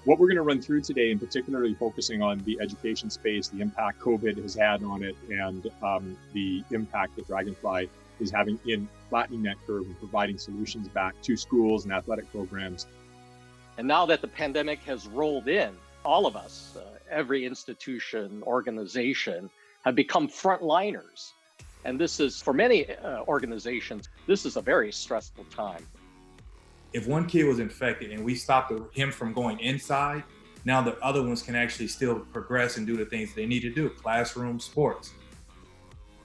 What we're going to run through today, and particularly focusing on the education space, the impact COVID has had on it, and the impact that Draganfly is having in flattening that curve and providing solutions back to schools and athletic programs. And now that the pandemic has rolled in, all of us, every institution, organization, have become frontliners. And this is, for many organizations, this is a very stressful time. If one kid was infected and we stopped him from going inside, now the other ones can actually still progress and do the things they need to do, classroom, sports.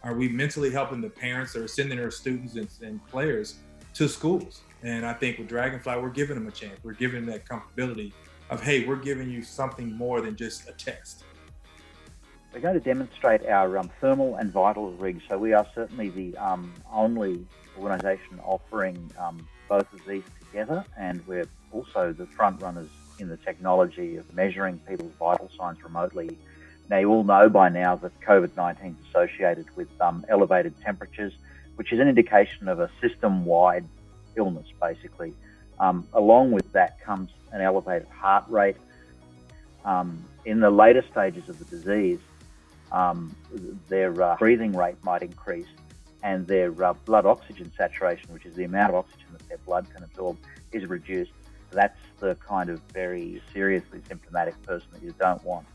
Are we mentally helping the parents that are sending their students and players to schools? And I think with Draganfly, we're giving them a chance. We're giving them that comfortability of, hey, we're giving you something more than just a test. We're going to demonstrate our thermal and vital rigs. So we are certainly the only organisation offering both of these together, and we're also the front runners in the technology of measuring people's vital signs remotely. Now, you all know by now that COVID-19 is associated with elevated temperatures, which is an indication of a system-wide illness, basically. Along with that comes an elevated heart rate. In the later stages of the disease, their breathing rate might increase, and their blood oxygen saturation, which is the amount of oxygen that their blood can absorb, is reduced. That's the kind of very seriously symptomatic person that you don't want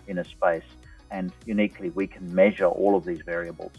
in a space. And uniquely, we can measure all of these variables